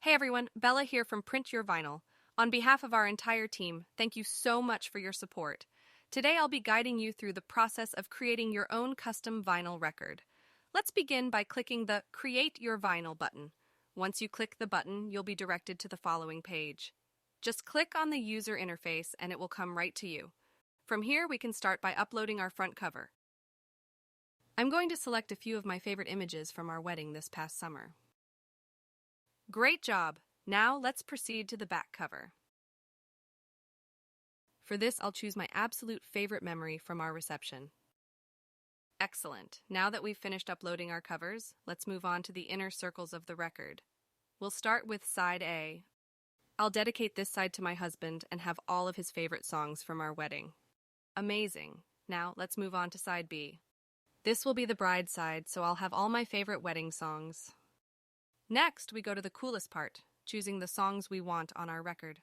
Hey everyone, Bella here from Print Your Vinyl. On behalf of our entire team, thank you so much for your support. Today I'll be guiding you through the process of creating your own custom vinyl record. Let's begin by clicking the Create Your Vinyl button. Once you click the button, you'll be directed to the following page. Just click on the user interface and it will come right to you. From here, we can start by uploading our front cover. I'm going to select a few of my favorite images from our wedding this past summer. Great job! Now let's proceed to the back cover. For this, I'll choose my absolute favorite memory from our reception. Excellent! Now that we've finished uploading our covers, let's move on to the inner circles of the record. We'll start with side A. I'll dedicate this side to my husband and have all of his favorite songs from our wedding. Amazing! Now let's move on to side B. This will be the bride side, so I'll have all my favorite wedding songs. Next, we go to the coolest part, choosing the songs we want on our record.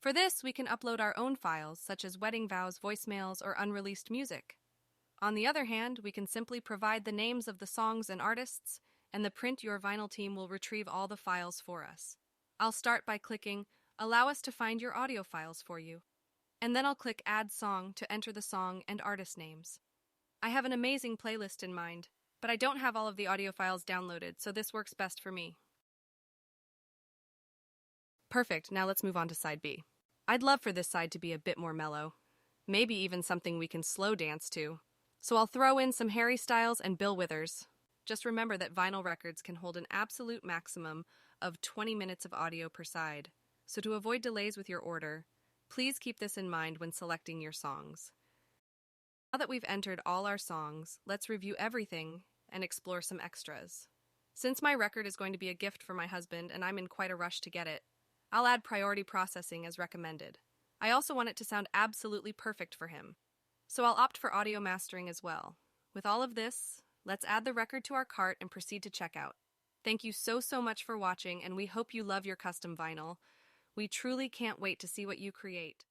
For this, we can upload our own files, such as wedding vows, voicemails, or unreleased music. On the other hand, we can simply provide the names of the songs and artists, and the Print Your Vinyl team will retrieve all the files for us. I'll start by clicking Allow us to find your audio files for you, and then I'll click Add Song to enter the song and artist names. I have an amazing playlist in mind, but I don't have all of the audio files downloaded, so this works best for me. Perfect, now let's move on to side B. I'd love for this side to be a bit more mellow, maybe even something we can slow dance to. So I'll throw in some Harry Styles and Bill Withers. Just remember that vinyl records can hold an absolute maximum of 20 minutes of audio per side. So to avoid delays with your order, please keep this in mind when selecting your songs. Now that we've entered all our songs, let's review everything and explore some extras. Since my record is going to be a gift for my husband and I'm in quite a rush to get it, I'll add priority processing as recommended. I also want it to sound absolutely perfect for him, so I'll opt for audio mastering as well. With all of this, let's add the record to our cart and proceed to checkout. Thank you so much for watching, and we hope you love your custom vinyl. We truly can't wait to see what you create.